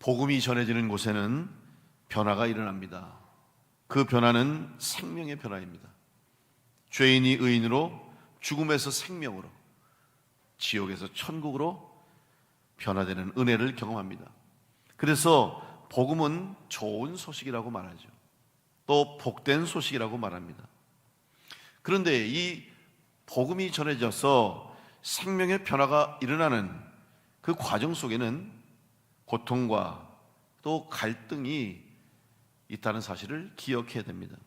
복음이 전해지는 곳에는 변화가 일어납니다. 그 변화는 생명의 변화입니다. 죄인이 의인으로, 죽음에서 생명으로, 지옥에서 천국으로 변화되는 은혜를 경험합니다. 그래서 복음은 좋은 소식이라고 말하죠. 또 복된 소식이라고 말합니다. 그런데 이 복음이 전해져서 생명의 변화가 일어나는 그 과정 속에는 고통과 또 갈등이 있다는 사실을 기억해야 됩니다.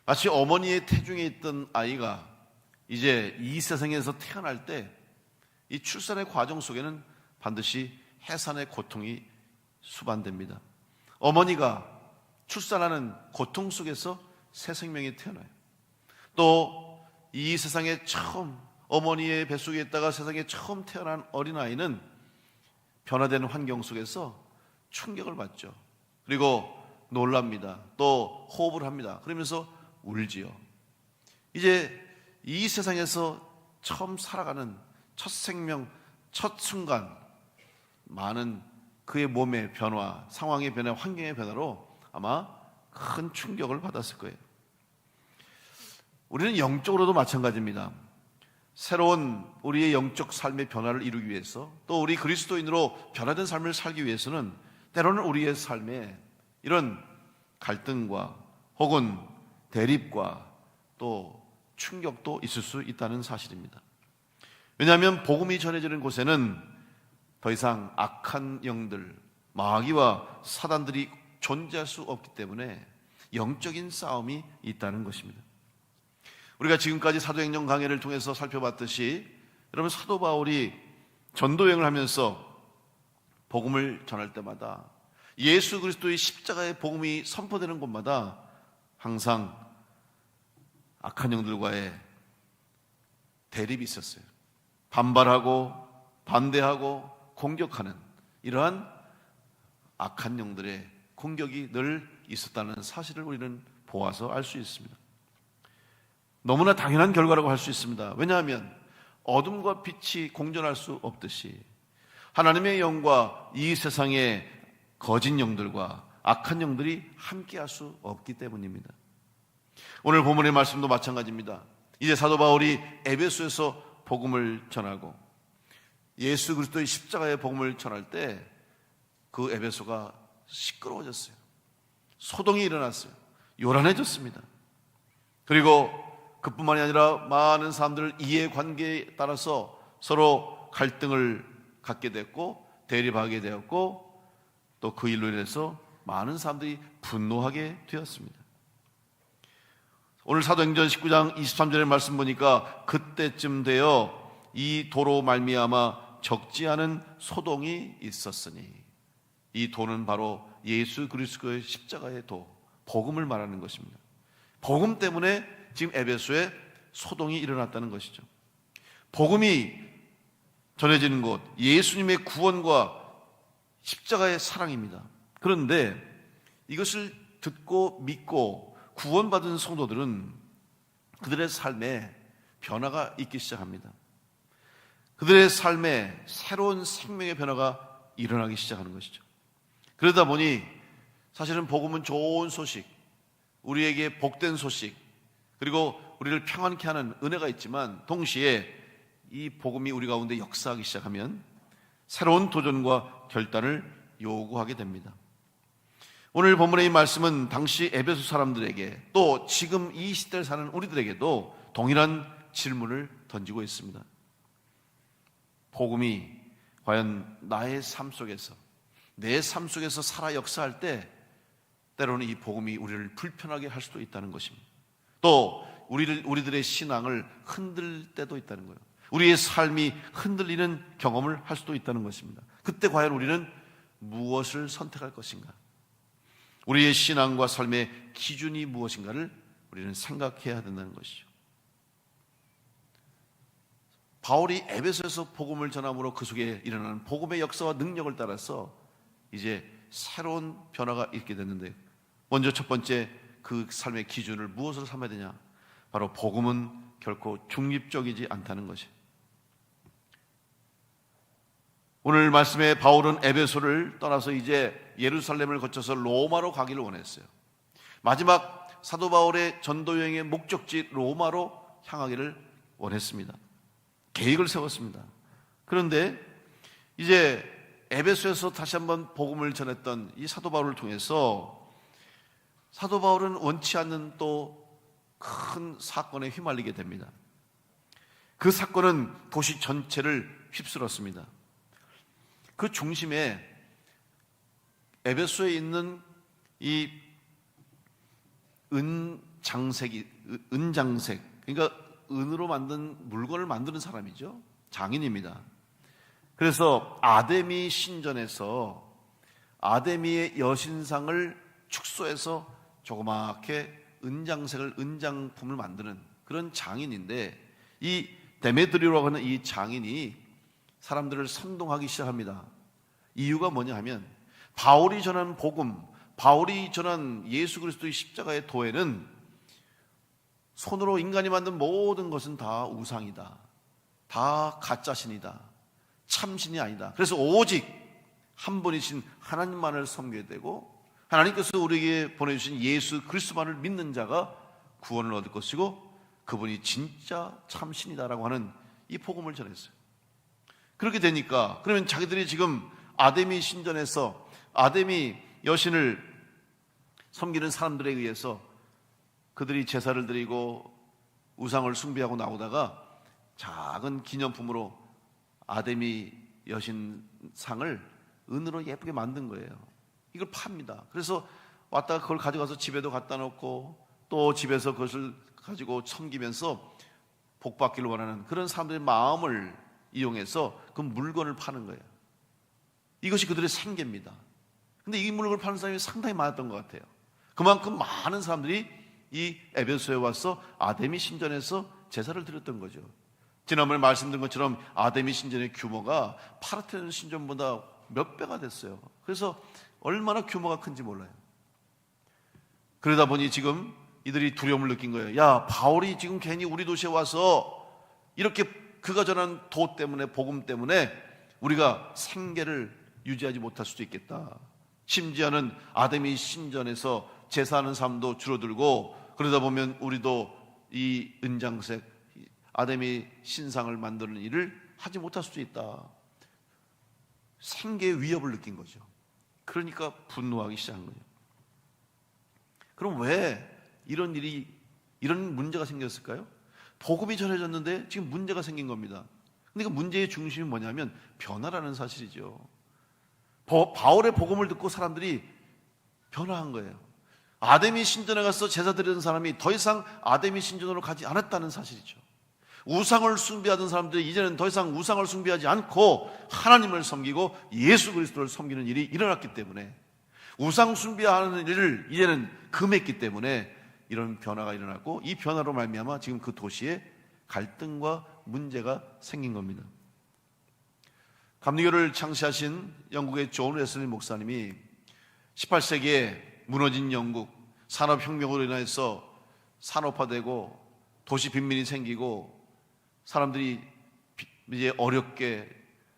마치 어머니의 태중에 있던 아이가 이제 이 세상에서 태어날 때 이 출산의 과정 속에는 반드시 해산의 고통이 수반됩니다. 어머니가 출산하는 고통 속에서 새 생명이 태어나요. 또 이 세상에 처음 어머니의 뱃속에 있다가 세상에 처음 태어난 어린아이는 변화되는 환경 속에서 충격을 받죠. 그리고 놀랍니다. 또 호흡을 합니다. 그러면서 울지요. 이제 이 세상에서 처음 살아가는 첫 생명, 첫 순간 많은 그의 몸의 변화, 상황의 변화, 환경의 변화로 아마 큰 충격을 받았을 거예요. 우리는 영적으로도 마찬가지입니다. 새로운 우리의 영적 삶의 변화를 이루기 위해서, 또 우리 그리스도인으로 변화된 삶을 살기 위해서는 때로는 우리의 삶에 이런 갈등과 혹은 대립과 또 충격도 있을 수 있다는 사실입니다. 왜냐하면 복음이 전해지는 곳에는 더 이상 악한 영들, 마귀와 사단들이 존재할 수 없기 때문에 영적인 싸움이 있다는 것입니다. 우리가 지금까지 사도행전 강해를 통해서 살펴봤듯이 여러분, 사도 바울이 전도여행을 하면서 복음을 전할 때마다 예수 그리스도의 십자가의 복음이 선포되는 곳마다 항상 악한 영들과의 대립이 있었어요. 반발하고 반대하고 공격하는 이러한 악한 영들의 공격이 늘 있었다는 사실을 우리는 보아서 알 수 있습니다. 너무나 당연한 결과라고 할 수 있습니다. 왜냐하면 어둠과 빛이 공존할 수 없듯이 하나님의 영과 이 세상의 거짓 영들과 악한 영들이 함께할 수 없기 때문입니다. 오늘 본문의 말씀도 마찬가지입니다. 이제 사도 바울이 에베소에서 복음을 전하고 예수 그리스도의 십자가의 복음을 전할 때 그 에베소가 시끄러워졌어요. 소동이 일어났어요. 요란해졌습니다. 그리고 그뿐만이 아니라 많은 사람들 이해관계에 따라서 서로 갈등을 갖게 됐고 대립하게 되었고 또 그 일로 인해서 많은 사람들이 분노하게 되었습니다. 오늘 사도행전 19장 23절의 말씀 보니까 그때쯤 되어 이 도로 말미암아 적지 않은 소동이 있었으니, 이 도는 바로 예수 그리스도의 십자가의 도, 복음을 말하는 것입니다. 복음 때문에 지금 에베소에 소동이 일어났다는 것이죠. 복음이 전해지는 곳, 예수님의 구원과 십자가의 사랑입니다. 그런데 이것을 듣고 믿고 구원받은 성도들은 그들의 삶에 변화가 있기 시작합니다. 그들의 삶에 새로운 생명의 변화가 일어나기 시작하는 것이죠. 그러다 보니 사실은 복음은 좋은 소식, 우리에게 복된 소식, 그리고 우리를 평안케 하는 은혜가 있지만 동시에 이 복음이 우리 가운데 역사하기 시작하면 새로운 도전과 결단을 요구하게 됩니다. 오늘 본문의 이 말씀은 당시 에베소 사람들에게 또 지금 이 시대를 사는 우리들에게도 동일한 질문을 던지고 있습니다. 복음이 과연 나의 삶 속에서, 내 삶 속에서 살아 역사할 때 때로는 이 복음이 우리를 불편하게 할 수도 있다는 것입니다. 또 우리들의 신앙을 흔들 때도 있다는 거예요. 우리의 삶이 흔들리는 경험을 할 수도 있다는 것입니다. 그때 과연 우리는 무엇을 선택할 것인가? 우리의 신앙과 삶의 기준이 무엇인가를 우리는 생각해야 된다는 것이죠. 바울이 에베소에서 복음을 전함으로 그 속에 일어나는 복음의 역사와 능력을 따라서 이제 새로운 변화가 있게 됐는데, 먼저 첫 번째 그 삶의 기준을 무엇으로 삼아야 되냐? 바로 복음은 결코 중립적이지 않다는 것이에요. 오늘 말씀에 바울은 에베소를 떠나서 이제 예루살렘을 거쳐서 로마로 가기를 원했어요. 마지막 사도 바울의 전도 여행의 목적지 로마로 향하기를 원했습니다. 계획을 세웠습니다. 그런데 이제 에베소에서 다시 한번 복음을 전했던 이 사도 바울을 통해서 사도 바울은 원치 않는 또 큰 사건에 휘말리게 됩니다. 그 사건은 도시 전체를 휩쓸었습니다. 그 중심에 에베소에 있는 이 은장색, 그러니까 은으로 만든 물건을 만드는 사람이죠. 장인입니다. 그래서 아데미 신전에서 아데미의 여신상을 축소해서 조그맣게 은장품을 만드는 그런 장인인데, 이 데메드리오라고 하는 이 장인이 사람들을 선동하기 시작합니다. 이유가 뭐냐 하면 바울이 전한 복음, 바울이 전한 예수 그리스도의 십자가의 도에는 손으로 인간이 만든 모든 것은 다 우상이다, 다 가짜신이다, 참신이 아니다. 그래서 오직 한 분이신 하나님만을 섬겨야 되고, 하나님께서 우리에게 보내주신 예수 그리스도만을 믿는 자가 구원을 얻을 것이고 그분이 진짜 참신이다라고 하는 이 복음을 전했어요. 그렇게 되니까 그러면 자기들이 지금 아데미 신전에서 아데미 여신을 섬기는 사람들에 의해서 그들이 제사를 드리고 우상을 숭배하고 나오다가 작은 기념품으로 아데미 여신상을 은으로 예쁘게 만든 거예요. 이걸 팝니다. 그래서 왔다가 그걸 가져가서 집에도 갖다 놓고 또 집에서 그것을 가지고 섬기면서 복받기를 원하는 그런 사람들의 마음을 이용해서 그 물건을 파는 거예요. 이것이 그들의 생계입니다. 근데 이 물건을 파는 사람이 상당히 많았던 것 같아요. 그만큼 많은 사람들이 이 에베소에 와서 아데미 신전에서 제사를 드렸던 거죠. 지난번에 말씀드린 것처럼 아데미 신전의 규모가 파르테논 신전보다 몇 배가 됐어요. 그래서 얼마나 규모가 큰지 몰라요. 그러다 보니 지금 이들이 두려움을 느낀 거예요. 야, 바울이 지금 괜히 우리 도시에 와서 이렇게 그가 전한 도 때문에, 복음 때문에 우리가 생계를 유지하지 못할 수도 있겠다. 심지어는 아데미 신전에서 제사하는 사람도 줄어들고, 그러다 보면 우리도 이 은장색 아데미 신상을 만드는 일을 하지 못할 수도 있다. 생계의 위협을 느낀 거죠. 그러니까 분노하기 시작한 거예요. 그럼 왜 이런 문제가 생겼을까요? 복음이 전해졌는데 지금 문제가 생긴 겁니다. 근데 그 문제의 중심이 뭐냐면 변화라는 사실이죠. 바울의 복음을 듣고 사람들이 변화한 거예요. 아데미 신전에 가서 제사 드리는 사람이 더 이상 아데미 신전으로 가지 않았다는 사실이죠. 우상을 숭배하던 사람들이 이제는 더 이상 우상을 숭배하지 않고 하나님을 섬기고 예수 그리스도를 섬기는 일이 일어났기 때문에, 우상 숭배하는 일을 이제는 금했기 때문에 이런 변화가 일어났고, 이 변화로 말미암아 지금 그 도시에 갈등과 문제가 생긴 겁니다. 감리교를 창시하신 영국의 존 웨슬리 목사님이 18세기에 무너진 영국, 산업혁명으로 인해서 산업화되고 도시 빈민이 생기고 사람들이 이제 어렵게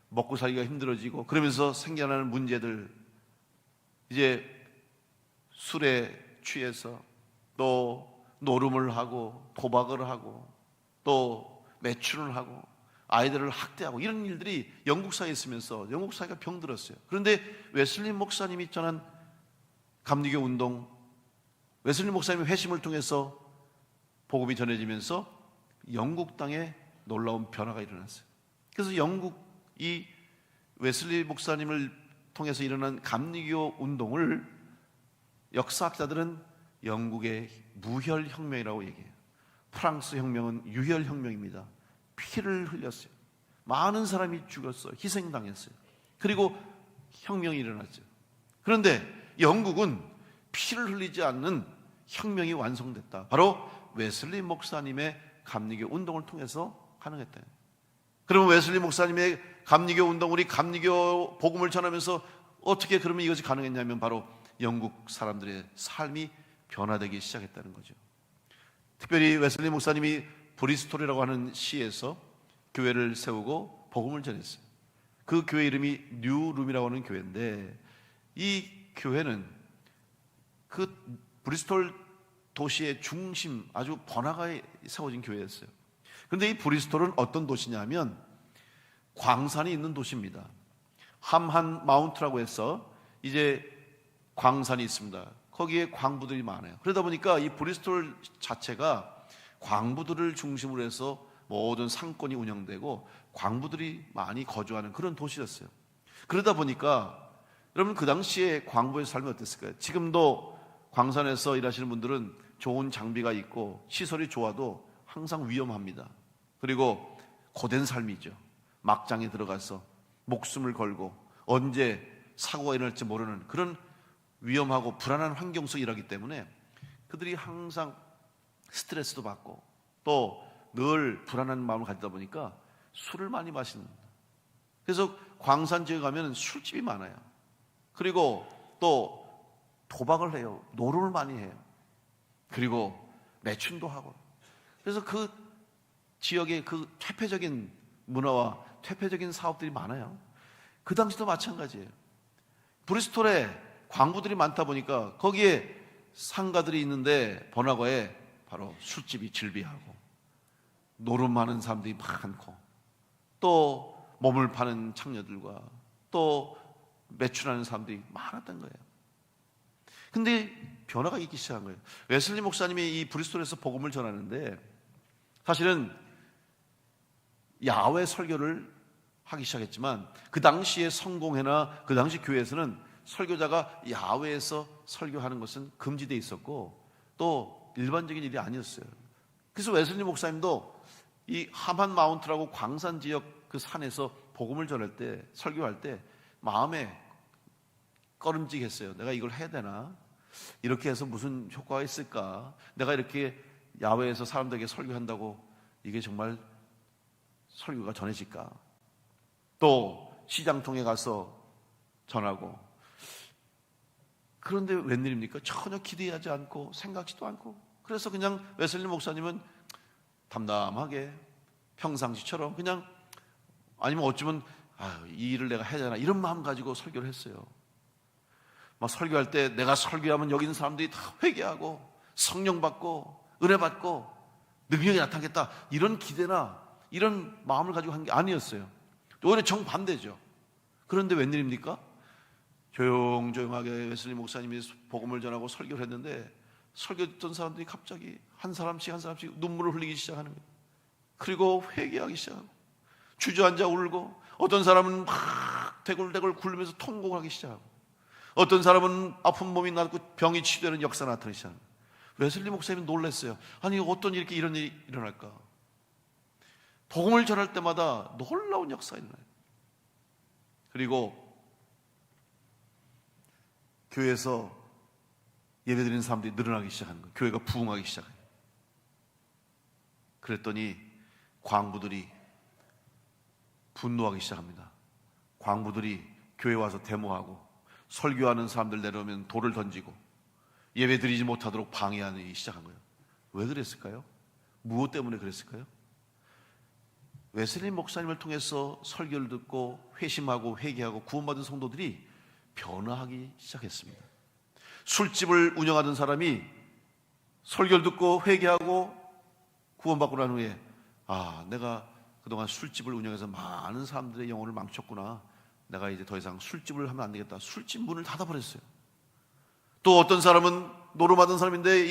먹고 살기가 힘들어지고, 그러면서 생겨나는 문제들, 이제 술에 취해서 또 노름을 하고 도박을 하고 또 매춘을 하고 아이들을 학대하고 이런 일들이 영국 사회에 있으면서 영국 사회가 병들었어요. 그런데 웨슬리 목사님이 전한 감리교 운동, 웨슬리 목사님의 회심을 통해서 복음이 전해지면서 영국 땅에 놀라운 변화가 일어났어요. 그래서 영국이 웨슬리 목사님을 통해서 일어난 감리교 운동을 역사학자들은 영국의 무혈혁명이라고 얘기해요. 프랑스 혁명은 유혈혁명입니다. 피를 흘렸어요. 많은 사람이 죽었어요. 희생당했어요. 그리고 혁명이 일어났죠. 그런데 영국은 피를 흘리지 않는 혁명이 완성됐다. 바로 웨슬리 목사님의 감리교 운동을 통해서 가능했다. 그러면 웨슬리 목사님의 감리교 운동, 우리 감리교 복음을 전하면서 어떻게 그러면 이것이 가능했냐면 바로 영국 사람들의 삶이 변화되기 시작했다는 거죠. 특별히 웨슬리 목사님이 브리스톨이라고 하는 시에서 교회를 세우고 복음을 전했어요. 그 교회 이름이 뉴룸이라고 하는 교회인데, 이 교회는 그 브리스톨 도시의 중심, 아주 번화가에 세워진 교회였어요. 그런데 이 브리스톨은 어떤 도시냐면 광산이 있는 도시입니다. 함한 마운트라고 해서 이제 광산이 있습니다. 거기에 광부들이 많아요. 그러다 보니까 이 브리스톨 자체가 광부들을 중심으로 해서 모든 상권이 운영되고 광부들이 많이 거주하는 그런 도시였어요. 그러다 보니까 여러분, 그 당시에 광부의 삶이 어땠을까요? 지금도 광산에서 일하시는 분들은 좋은 장비가 있고 시설이 좋아도 항상 위험합니다. 그리고 고된 삶이죠. 막장에 들어가서 목숨을 걸고 언제 사고가 일어날지 모르는 그런 위험하고 불안한 환경 속에 일하기 때문에 그들이 항상 스트레스도 받고 또 늘 불안한 마음을 가지다 보니까 술을 많이 마시는 겁니다. 그래서 광산 지역에 가면 술집이 많아요. 그리고 또 도박을 해요. 노름을 많이 해요. 그리고 매춘도 하고. 그래서 그 지역에 그 퇴폐적인 문화와 퇴폐적인 사업들이 많아요. 그 당시도 마찬가지예요. 브리스톨에 광부들이 많다 보니까 거기에 상가들이 있는데 번화가에 바로 술집이 즐비하고 노름하는 사람들이 많고 또 몸을 파는 창녀들과 또 매출하는 사람들이 많았던 거예요. 근데 변화가 있기 시작한 거예요. 웨슬리 목사님이 이 브리스톨에서 복음을 전하는데 사실은 야외 설교를 하기 시작했지만 그 당시에 성공회나 그 당시 교회에서는 설교자가 야외에서 설교하는 것은 금지되어 있었고 또 일반적인 일이 아니었어요. 그래서 웨슬리 목사님도 이 하만 마운트라고 광산 지역 그 산에서 복음을 전할 때, 설교할 때 마음에 꺼름직했어요. 내가 이걸 해야 되나? 이렇게 해서 무슨 효과가 있을까? 내가 이렇게 야외에서 사람들에게 설교한다고 이게 정말 설교가 전해질까? 또 시장통에 가서 전하고. 그런데 웬일입니까? 전혀 기대하지 않고 생각지도 않고. 그래서 그냥 웨슬리 목사님은 담담하게 평상시처럼 그냥, 아니면 어쩌면 이 일을 내가 해야 되나 이런 마음 가지고 설교를 했어요. 막 설교할 때 내가 설교하면 여기 있는 사람들이 다 회개하고 성령 받고 은혜 받고 능력이 나타나겠다 이런 기대나 이런 마음을 가지고 한 게 아니었어요. 오히려 정반대죠. 그런데 웬일입니까? 조용조용하게 웨슬리 목사님이 복음을 전하고 설교를 했는데 설교 듣던 사람들이 갑자기 한 사람씩 눈물을 흘리기 시작하는 거예요. 그리고 회개하기 시작하고 주저앉아 울고, 어떤 사람은 막 대굴대굴 굴면서 통곡하기 시작하고, 어떤 사람은 아픈 몸이 낫고 병이 치유되는 역사가 나타나기 시작합니다. 웨슬리 목사님은 놀랐어요. 아니 어떤 이렇게 이런 일이 일어날까? 복음을 전할 때마다 놀라운 역사가 일어나요. 그리고 교회에서 예배드리는 사람들이 늘어나기 시작하는 거예요. 교회가 부흥하기 시작해요. 그랬더니 광부들이 분노하기 시작합니다. 광부들이 교회에 와서 데모하고 설교하는 사람들 내려오면 돌을 던지고 예배드리지 못하도록 방해하기 시작한 거예요. 왜 그랬을까요? 무엇 때문에 그랬을까요? 웨슬리 목사님을 통해서 설교를 듣고 회심하고 회개하고 구원받은 성도들이 변화하기 시작했습니다. 술집을 운영하던 사람이 설교를 듣고 회개하고 구원받고 난 후에 내가 그동안 술집을 운영해서 많은 사람들의 영혼을 망쳤구나. 내가 이제 더 이상 술집을 하면 안 되겠다. 술집 문을 닫아버렸어요. 또 어떤 사람은 노름하던 사람인데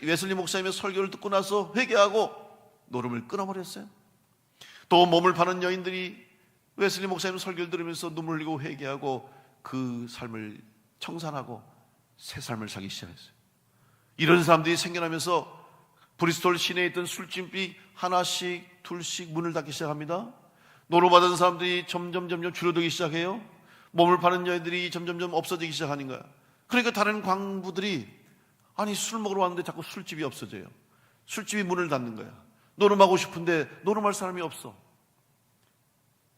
웨슬리 목사님의 설교를 듣고 나서 회개하고 노름을 끊어버렸어요. 또 몸을 파는 여인들이 웨슬리 목사님 설교를 들으면서 눈물 흘리고 회개하고 그 삶을 청산하고 새 삶을 살기 시작했어요. 이런 사람들이 생겨나면서 브리스톨 시내에 있던 술집이 하나씩 둘씩 문을 닫기 시작합니다. 노름받은 사람들이 점점 줄어들기 시작해요. 몸을 파는 여인들이 점점 없어지기 시작하는 거야. 그러니까 다른 광부들이 술 먹으러 왔는데 자꾸 술집이 없어져요. 술집이 문을 닫는 거야. 노름하고 싶은데 노름할 사람이 없어.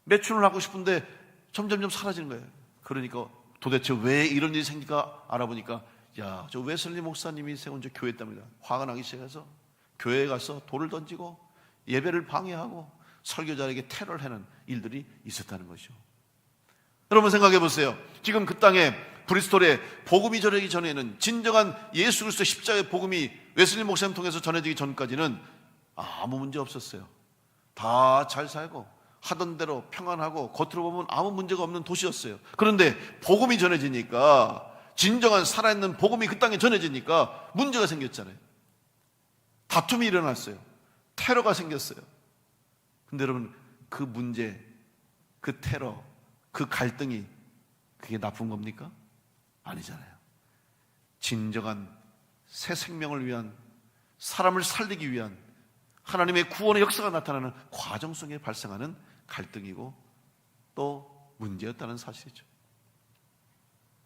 매춘을 하고 싶은데 점점 사라지는 거예요. 그러니까 도대체 왜 이런 일이 생길까 알아보니까 저 웨슬리 목사님이 세운 저 교회였답니다. 화가 나기 시작해서 교회에 가서 돌을 던지고 예배를 방해하고 설교자에게 테러를 하는 일들이 있었다는 것이죠. 여러분 생각해 보세요. 지금 그 땅에 브리스톨에 복음이 전해지기 전에는, 진정한 예수 그리스도 십자가의 복음이 웨슬리 목사님 통해서 전해지기 전까지는 아무 문제 없었어요. 다 잘 살고 하던 대로 평안하고 겉으로 보면 아무 문제가 없는 도시였어요. 그런데 복음이 전해지니까, 진정한 살아있는 복음이 그 땅에 전해지니까 문제가 생겼잖아요. 다툼이 일어났어요. 테러가 생겼어요. 근데 여러분, 그 문제, 그 테러, 그 갈등이 그게 나쁜 겁니까? 아니잖아요. 진정한 새 생명을 위한, 사람을 살리기 위한 하나님의 구원의 역사가 나타나는 과정 속에 발생하는 갈등이고 또 문제였다는 사실이죠.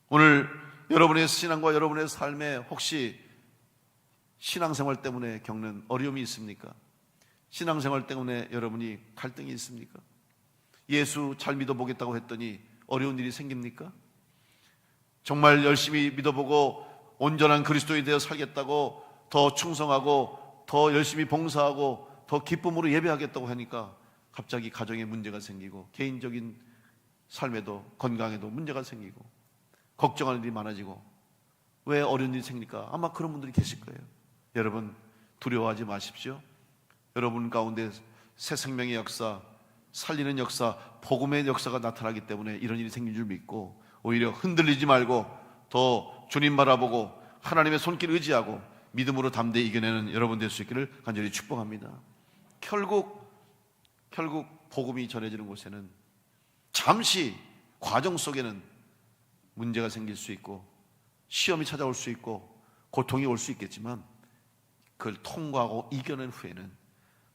오늘 여러분의 신앙과 여러분의 삶에 혹시 신앙생활 때문에 겪는 어려움이 있습니까? 신앙생활 때문에 여러분이 갈등이 있습니까? 예수 잘 믿어보겠다고 했더니 어려운 일이 생깁니까? 정말 열심히 믿어보고 온전한 그리스도인이 되어 살겠다고 더 충성하고 더 열심히 봉사하고 더 기쁨으로 예배하겠다고 하니까 갑자기 가정에 문제가 생기고 개인적인 삶에도 건강에도 문제가 생기고 걱정하는 일이 많아지고, 왜 어려운 일이 생깁니까? 아마 그런 분들이 계실 거예요. 여러분 두려워하지 마십시오. 여러분 가운데 새 생명의 역사, 살리는 역사, 복음의 역사가 나타나기 때문에 이런 일이 생긴 줄 믿고, 오히려 흔들리지 말고 더 주님 바라보고 하나님의 손길을 의지하고 믿음으로 담대히 이겨내는 여러분 될 수 있기를 간절히 축복합니다. 결국 복음이 전해지는 곳에는 잠시 과정 속에는 문제가 생길 수 있고 시험이 찾아올 수 있고 고통이 올 수 있겠지만, 그걸 통과하고 이겨낸 후에는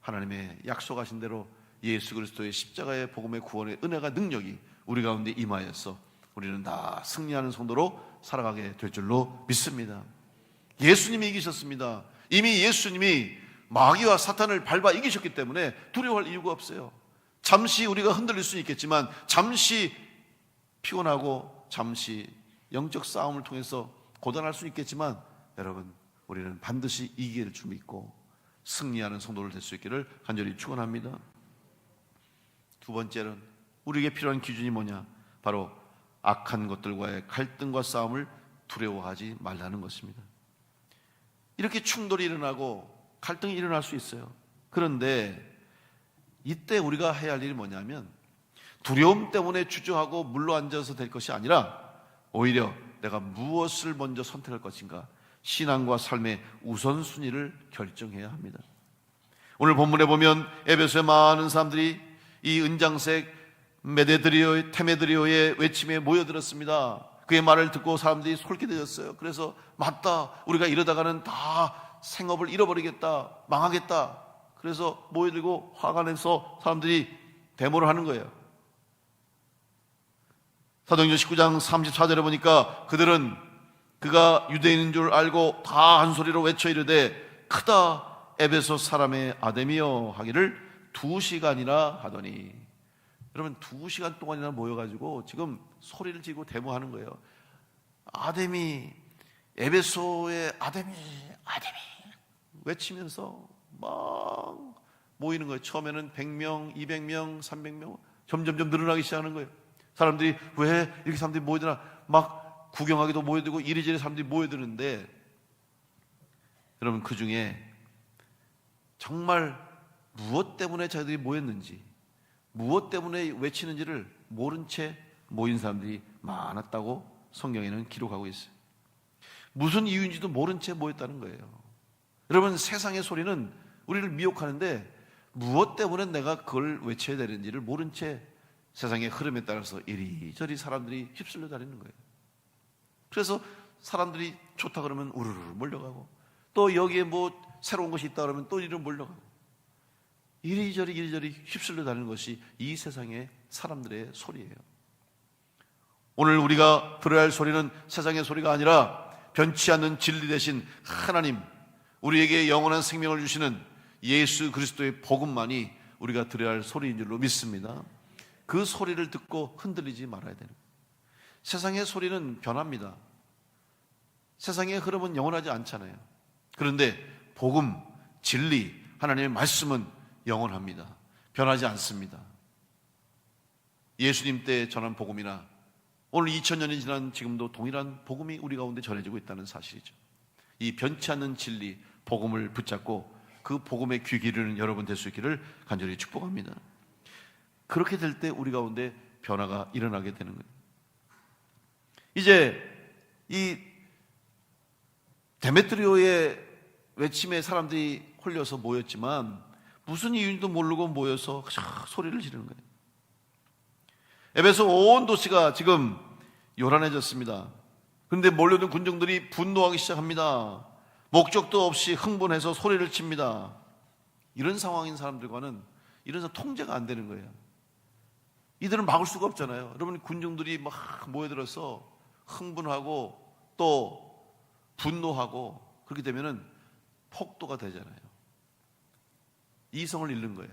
하나님의 약속하신 대로 예수 그리스도의 십자가의 복음의 구원의 은혜가, 능력이 우리 가운데 임하여서 우리는 다 승리하는 성도로 살아가게 될 줄로 믿습니다. 예수님이 이기셨습니다. 이미 예수님이 마귀와 사탄을 밟아 이기셨기 때문에 두려워할 이유가 없어요. 잠시 우리가 흔들릴 수 있겠지만, 잠시 피곤하고 잠시 영적 싸움을 통해서 고단할 수 있겠지만, 여러분 우리는 반드시 이기게 될 줄 믿고 승리하는 성도를 될 수 있기를 간절히 축원합니다. 두 번째는 우리에게 필요한 기준이 뭐냐? 바로 악한 것들과의 갈등과 싸움을 두려워하지 말라는 것입니다. 이렇게 충돌이 일어나고 갈등이 일어날 수 있어요. 그런데 이때 우리가 해야 할 일이 뭐냐면, 두려움 때문에 주저하고 물러앉아서 될 것이 아니라 오히려 내가 무엇을 먼저 선택할 것인가, 신앙과 삶의 우선순위를 결정해야 합니다. 오늘 본문에 보면 에베소의 많은 사람들이 이 은장색 테메드리오의 외침에 모여들었습니다. 그의 말을 듣고 사람들이 솔깃해졌어요. 그래서 맞다, 우리가 이러다가는 다 생업을 잃어버리겠다, 망하겠다. 그래서 모여들고 화가 내서 사람들이 데모를 하는 거예요. 사도행전 19장 34절에 보니까 그들은 그가 유대인인 줄 알고 다 한 소리로 외쳐 이르되 크다 에베소 사람의 아데미여 하기를 2시간이나 하더니, 여러분 2시간 동안이나 모여가지고 지금 소리를 지고 데모하는 거예요. 아데미, 에베소의 아데미 외치면서 막 모이는 거예요. 처음에는 100명, 200명, 300명 점점점 늘어나기 시작하는 거예요. 사람들이 왜 이렇게 사람들이 모여드나, 막 구경하기도 모여들고 이리저리 사람들이 모여드는데, 여러분 그 중에 정말 무엇 때문에 자기들이 모였는지, 무엇 때문에 외치는지를 모른 채 모인 사람들이 많았다고 성경에는 기록하고 있어요. 무슨 이유인지도 모른 채 모였다는 거예요. 여러분 세상의 소리는 우리를 미혹하는데, 무엇 때문에 내가 그걸 외쳐야 되는지를 모른 채 세상의 흐름에 따라서 이리저리 사람들이 휩쓸려 다니는 거예요. 그래서 사람들이 좋다 그러면 우르르 몰려가고, 또 여기에 뭐 새로운 것이 있다 그러면 또 이리로 몰려가고, 이리저리 휩쓸려 다니는 것이 이 세상의 사람들의 소리예요. 오늘 우리가 들어야 할 소리는 세상의 소리가 아니라 변치 않는 진리 대신 하나님, 우리에게 영원한 생명을 주시는 예수 그리스도의 복음만이 우리가 들어야 할 소리인 줄로 믿습니다. 그 소리를 듣고 흔들리지 말아야 되는 거예요. 세상의 소리는 변합니다. 세상의 흐름은 영원하지 않잖아요. 그런데 복음, 진리, 하나님의 말씀은 영원합니다. 변하지 않습니다. 예수님 때 전한 복음이나 오늘 2000년이 지난 지금도 동일한 복음이 우리 가운데 전해지고 있다는 사실이죠. 이 변치 않는 진리, 복음을 붙잡고 그 복음의 귀 기르는 여러분 될 수 있기를 간절히 축복합니다. 그렇게 될 때 우리 가운데 변화가 일어나게 되는 거예요. 이제 이 데메트리오의 외침에 사람들이 홀려서 모였지만 무슨 이유인지도 모르고 모여서 소리를 지르는 거예요. 에베소 온 도시가 지금 요란해졌습니다. 그런데 몰려든 군중들이 분노하기 시작합니다. 목적도 없이 흥분해서 소리를 칩니다. 이런 상황인 사람들과는 이런 사람 통제가 안 되는 거예요. 이들은 막을 수가 없잖아요. 여러분, 군중들이 막 모여들어서 흥분하고 또 분노하고 그렇게 되면은 폭도가 되잖아요. 이성을 잃는 거예요.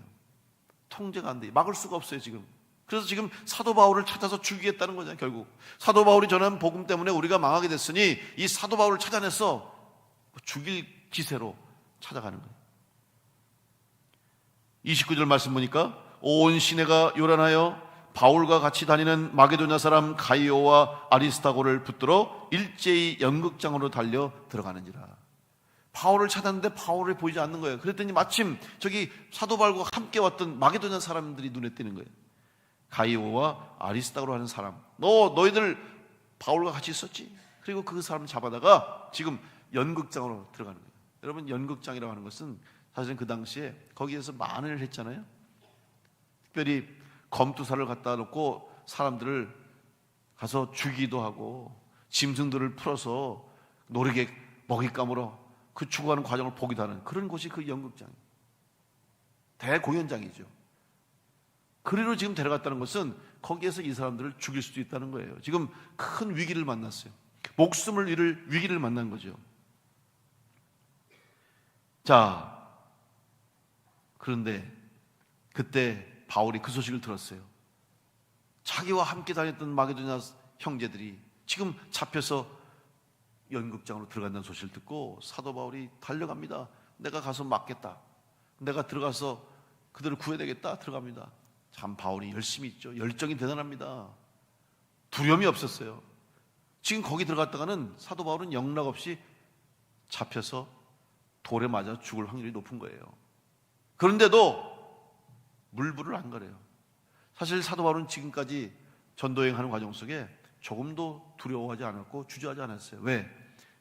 통제가 안 돼. 막을 수가 없어요, 지금. 그래서 지금 사도 바울을 찾아서 죽이겠다는 거잖아요, 결국. 사도 바울이 전한 복음 때문에 우리가 망하게 됐으니 이 사도 바울을 찾아내서 죽일 기세로 찾아가는 거예요. 29절 말씀 보니까 온 시내가 요란하여 바울과 같이 다니는 마게도냐 사람 가이오와 아리스타고를 붙들어 일제히 연극장으로 달려 들어가는지라. 바울을 찾았는데 바울이 보이지 않는 거예요. 그랬더니 마침 저기 사도 바울과 함께 왔던 마게도냐 사람들이 눈에 띄는 거예요. 가이오와 아리스타고로 하는 사람, 너희들 바울과 같이 있었지? 그리고 그 사람을 잡아다가 지금 연극장으로 들어가는 거예요. 여러분, 연극장이라고 하는 것은 사실은 그 당시에 거기에서 만회를 했잖아요. 특별히 검투사를 갖다 놓고 사람들을 가서 죽이기도 하고 짐승들을 풀어서 노르게 먹잇감으로 그 죽어가는 과정을 보기도 하는 그런 곳이 그 연극장이에요. 대공연장이죠. 그리로 지금 데려갔다는 것은 거기에서 이 사람들을 죽일 수도 있다는 거예요. 지금 큰 위기를 만났어요. 목숨을 잃을 위기를 만난 거죠. 자, 그런데 그때 바울이 그 소식을 들었어요. 자기와 함께 다녔던 마게도냐 형제들이 지금 잡혀서 연극장으로 들어간다는 소식을 듣고 사도 바울이 달려갑니다. 내가 가서 막겠다. 내가 들어가서 그들을 구해야 되겠다. 들어갑니다. 참 바울이 열심히 있죠. 열정이 대단합니다. 두려움이 없었어요. 지금 거기 들어갔다가는 사도 바울은 영락없이 잡혀서 돌에 맞아 죽을 확률이 높은 거예요. 그런데도 물불을 안 가려요. 사실 사도 바울은 지금까지 전도여행하는 과정 속에 조금도 두려워하지 않았고 주저하지 않았어요. 왜?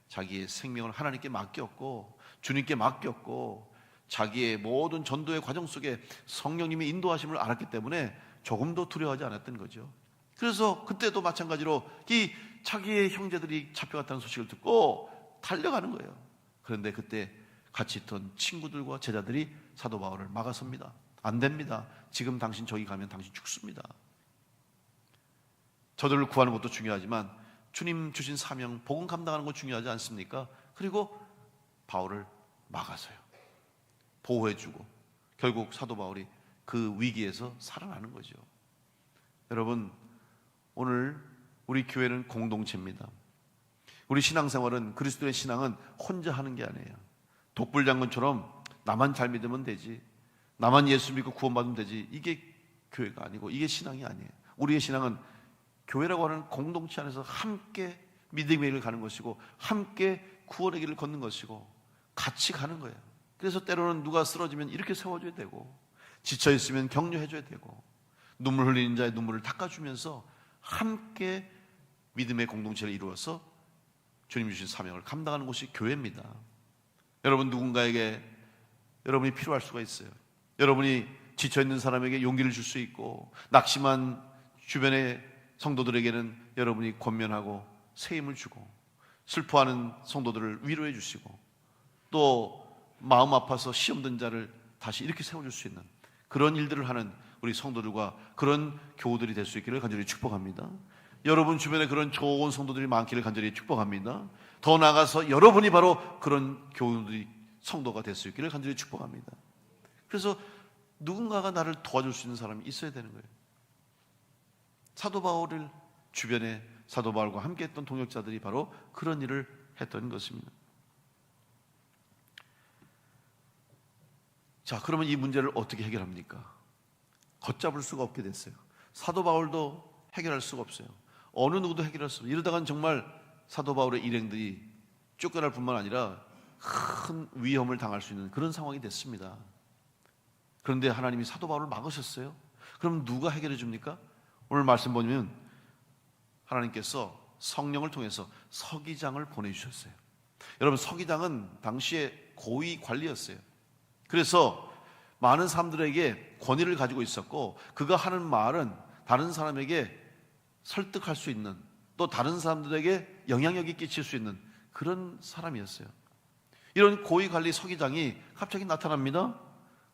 자기의 생명을 하나님께 맡겼고 주님께 맡겼고 자기의 모든 전도의 과정 속에 성령님의 인도하심을 알았기 때문에 조금도 두려워하지 않았던 거죠. 그래서 그때도 마찬가지로 이 자기의 형제들이 잡혀갔다는 소식을 듣고 달려가는 거예요. 그런데 그때 같이 있던 친구들과 제자들이 사도 바울을 막아섭니다. 안 됩니다. 지금 당신 저기 가면 당신 죽습니다. 저들을 구하는 것도 중요하지만 주님 주신 사명, 복음 감당하는 것 중요하지 않습니까? 그리고 바울을 막아서요. 보호해주고 결국 사도 바울이 그 위기에서 살아나는 거죠. 여러분, 오늘 우리 교회는 공동체입니다. 우리 신앙생활은, 그리스도의 신앙은 혼자 하는 게 아니에요. 독불장군처럼 나만 잘 믿으면 되지, 나만 예수 믿고 구원받으면 되지, 이게 교회가 아니고 이게 신앙이 아니에요. 우리의 신앙은 교회라고 하는 공동체 안에서 함께 믿음의 길을 가는 것이고 함께 구원의 길을 걷는 것이고 같이 가는 거예요. 그래서 때로는 누가 쓰러지면 이렇게 세워줘야 되고 지쳐있으면 격려해줘야 되고 눈물 흘리는 자의 눈물을 닦아주면서 함께 믿음의 공동체를 이루어서 주님 주신 사명을 감당하는 곳이 교회입니다. 여러분, 누군가에게 여러분이 필요할 수가 있어요. 여러분이 지쳐있는 사람에게 용기를 줄 수 있고 낙심한 주변의 성도들에게는 여러분이 권면하고 세임을 주고 슬퍼하는 성도들을 위로해 주시고 또 마음 아파서 시험 든 자를 다시 이렇게 세워줄 수 있는 그런 일들을 하는 우리 성도들과 그런 교우들이 될 수 있기를 간절히 축복합니다. 여러분 주변에 그런 좋은 성도들이 많기를 간절히 축복합니다. 더 나아가서 여러분이 바로 그런 교우들이 성도가 될 수 있기를 간절히 축복합니다. 그래서 누군가가 나를 도와줄 수 있는 사람이 있어야 되는 거예요. 사도 바울을 주변에 사도 바울과 함께 했던 동역자들이 바로 그런 일을 했던 것입니다. 자, 그러면 이 문제를 어떻게 해결합니까? 걷잡을 수가 없게 됐어요. 사도 바울도 해결할 수가 없어요. 어느 누구도 해결할 수 없어요. 이러다간 정말 사도 바울의 일행들이 쫓겨날 뿐만 아니라 큰 위험을 당할 수 있는 그런 상황이 됐습니다. 그런데 하나님이 사도 바울을 막으셨어요. 그럼 누가 해결해 줍니까? 오늘 말씀 보면 하나님께서 성령을 통해서 서기장을 보내주셨어요. 여러분, 서기장은 당시에 고위 관리였어요. 그래서 많은 사람들에게 권위를 가지고 있었고, 그가 하는 말은 다른 사람에게 설득할 수 있는, 또 다른 사람들에게 영향력이 끼칠 수 있는 그런 사람이었어요. 이런 고위관리 서기장이 갑자기 나타납니다.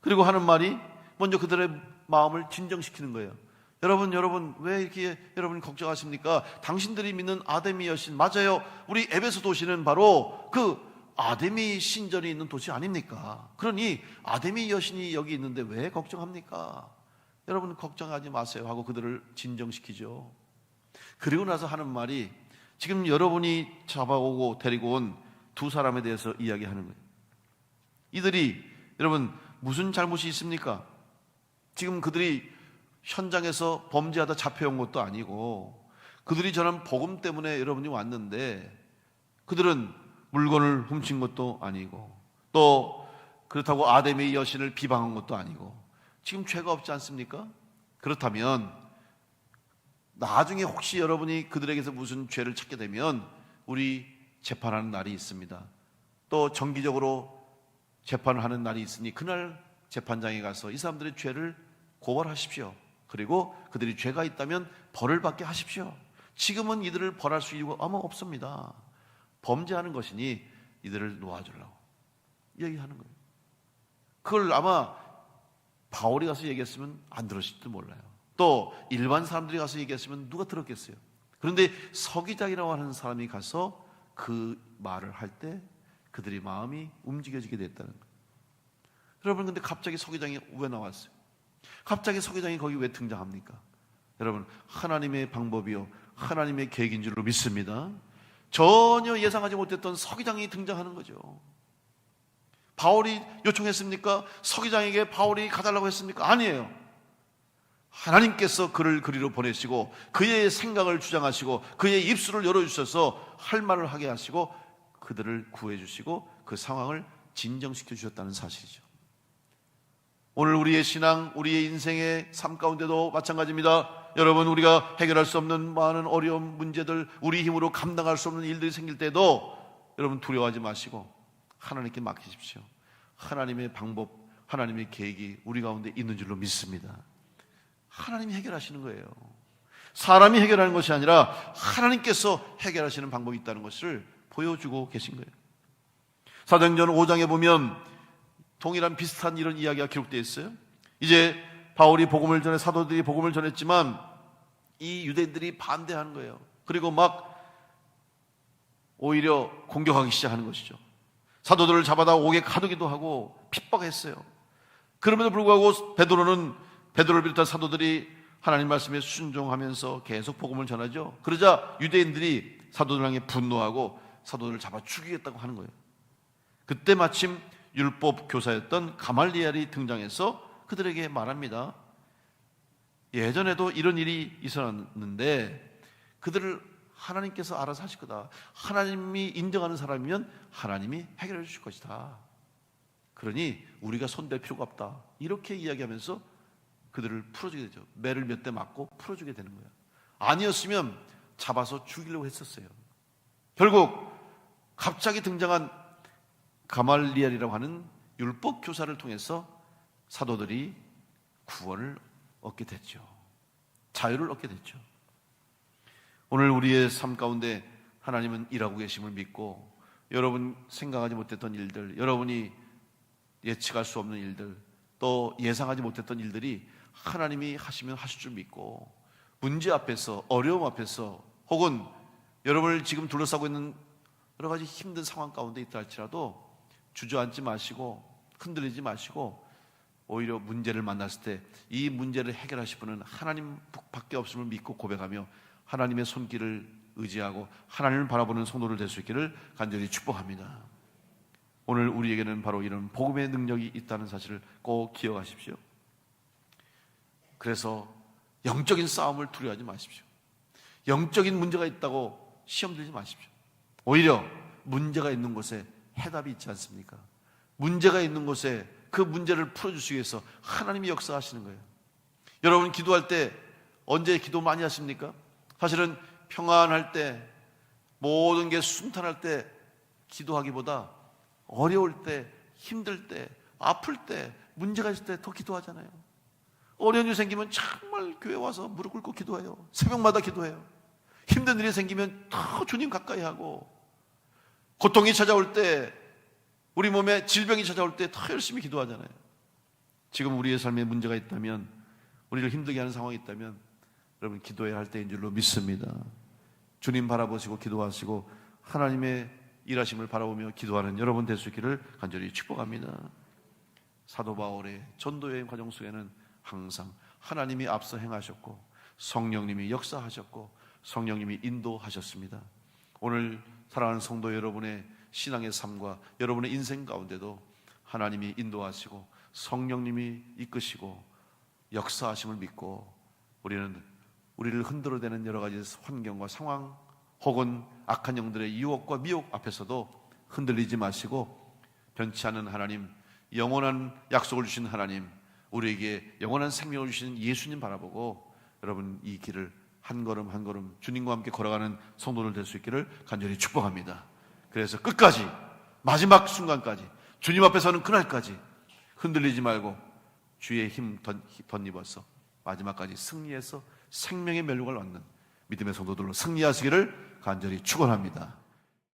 그리고 하는 말이 먼저 그들의 마음을 진정시키는 거예요. 여러분 왜 이렇게 여러분 걱정하십니까? 당신들이 믿는 아데미 여신, 맞아요. 우리 에베소 도시는 바로 그 아데미 신전이 있는 도시 아닙니까? 그러니 아데미 여신이 여기 있는데 왜 걱정합니까? 여러분 걱정하지 마세요 하고 그들을 진정시키죠. 그리고 나서 하는 말이 지금 여러분이 잡아오고 데리고 온 두 사람에 대해서 이야기하는 거예요. 이들이 여러분 무슨 잘못이 있습니까? 지금 그들이 현장에서 범죄하다 잡혀온 것도 아니고, 그들이 전한 복음 때문에 여러분이 왔는데, 그들은 물건을 훔친 것도 아니고, 또 그렇다고 아데미 여신을 비방한 것도 아니고, 지금 죄가 없지 않습니까? 그렇다면 나중에 혹시 여러분이 그들에게서 무슨 죄를 찾게 되면 우리 재판하는 날이 있습니다. 또 정기적으로 재판을 하는 날이 있으니 그날 재판장에 가서 이 사람들의 죄를 고발하십시오. 그리고 그들이 죄가 있다면 벌을 받게 하십시오. 지금은 이들을 벌할 수 이유가 아무 없습니다. 범죄하는 것이니 이들을 놓아주려고 얘기하는 거예요. 그걸 아마 바울이 가서 얘기했으면 안 들었을지도 몰라요. 또 일반 사람들이 가서 얘기했으면 누가 들었겠어요. 그런데 서기장이라고 하는 사람이 가서 그 말을 할 때 그들의 마음이 움직여지게 됐다는 거예요. 여러분, 근데 갑자기 서기장이 왜 나왔어요? 갑자기 서기장이 거기 왜 등장합니까? 여러분, 하나님의 방법이요 하나님의 계획인 줄로 믿습니다. 전혀 예상하지 못했던 서기장이 등장하는 거죠. 바울이 요청했습니까? 서기장에게 바울이 가달라고 했습니까? 아니에요. 하나님께서 그를 그리로 보내시고 그의 생각을 주장하시고 그의 입술을 열어주셔서 할 말을 하게 하시고 그들을 구해주시고 그 상황을 진정시켜 주셨다는 사실이죠. 오늘 우리의 신앙, 우리의 인생의 삶 가운데도 마찬가지입니다. 여러분, 우리가 해결할 수 없는 많은 어려운 문제들, 우리 힘으로 감당할 수 없는 일들이 생길 때도 여러분 두려워하지 마시고 하나님께 맡기십시오. 하나님의 방법, 하나님의 계획이 우리 가운데 있는 줄로 믿습니다. 하나님이 해결하시는 거예요. 사람이 해결하는 것이 아니라 하나님께서 해결하시는 방법이 있다는 것을 보여주고 계신 거예요. 사도행전 5장에 보면 동일한 비슷한 이런 이야기가 기록되어 있어요. 이제 바울이 복음을 전해, 사도들이 복음을 전했지만 이 유대인들이 반대하는 거예요. 그리고 막 오히려 공격하기 시작하는 것이죠. 사도들을 잡아다 옥에 가두기도 하고 핍박했어요. 그럼에도 불구하고 베드로를 비롯한 사도들이 하나님 말씀에 순종하면서 계속 복음을 전하죠. 그러자 유대인들이 사도들 향해 분노하고 사도들을 잡아 죽이겠다고 하는 거예요. 그때 마침 율법 교사였던 가말리엘이 등장해서 그들에게 말합니다. 예전에도 이런 일이 있었는데 그들을 하나님께서 알아서 하실 거다. 하나님이 인정하는 사람이면 하나님이 해결해 주실 것이다. 그러니 우리가 손댈 필요가 없다. 이렇게 이야기하면서 그들을 풀어주게 되죠. 매를 몇 대 맞고 풀어주게 되는 거예요. 아니었으면 잡아서 죽이려고 했었어요. 결국 갑자기 등장한 가말리엘이라고 하는 율법 교사를 통해서 사도들이 구원을 얻게 됐죠. 자유를 얻게 됐죠. 오늘 우리의 삶 가운데 하나님은 일하고 계심을 믿고 여러분 생각하지 못했던 일들, 여러분이 예측할 수 없는 일들, 또 예상하지 못했던 일들이 하나님이 하시면 하실 줄 믿고 문제 앞에서, 어려움 앞에서, 혹은 여러분을 지금 둘러싸고 있는 여러 가지 힘든 상황 가운데 있다 할지라도 주저앉지 마시고 흔들리지 마시고 오히려 문제를 만났을 때 이 문제를 해결하실 분은 하나님밖에 없음을 믿고 고백하며 하나님의 손길을 의지하고 하나님을 바라보는 성도를 될 수 있기를 간절히 축복합니다. 오늘 우리에게는 바로 이런 복음의 능력이 있다는 사실을 꼭 기억하십시오. 그래서 영적인 싸움을 두려워하지 마십시오. 영적인 문제가 있다고 시험 들지 마십시오. 오히려 문제가 있는 곳에 해답이 있지 않습니까? 문제가 있는 곳에 그 문제를 풀어주시기 위해서 하나님이 역사하시는 거예요. 여러분 기도할 때 언제 기도 많이 하십니까? 사실은 평안할 때, 모든 게 순탄할 때 기도하기보다 어려울 때, 힘들 때, 아플 때, 문제가 있을 때 더 기도하잖아요. 어려운 일이 생기면 정말 교회 와서 무릎 꿇고 기도해요. 새벽마다 기도해요. 힘든 일이 생기면 더 주님 가까이 하고, 고통이 찾아올 때, 우리 몸에 질병이 찾아올 때 더 열심히 기도하잖아요. 지금 우리의 삶에 문제가 있다면, 우리를 힘들게 하는 상황이 있다면 여러분 기도해야 할 때인 줄로 믿습니다. 주님 바라보시고 기도하시고 하나님의 일하심을 바라보며 기도하는 여러분 될 수 있기를 간절히 축복합니다. 사도 바울의 전도여행 과정 속에는 항상 하나님이 앞서 행하셨고 성령님이 역사하셨고 성령님이 인도하셨습니다. 오늘 사랑하는 성도 여러분의 신앙의 삶과 여러분의 인생 가운데도 하나님이 인도하시고 성령님이 이끄시고 역사하심을 믿고 우리를 흔들어대는 여러 가지 환경과 상황 혹은 악한 영들의 유혹과 미혹 앞에서도 흔들리지 마시고 변치 않는 하나님, 영원한 약속을 주신 하나님, 우리에게 영원한 생명을 주시는 예수님 바라보고 여러분 이 길을 한 걸음 한 걸음 주님과 함께 걸어가는 성도들 될 수 있기를 간절히 축복합니다. 그래서 끝까지 마지막 순간까지 주님 앞에 서는 그날까지 흔들리지 말고 주의 힘 덧입어서 마지막까지 승리해서 생명의 멸류관을 얻는 믿음의 성도들로 승리하시기를 간절히 축원합니다.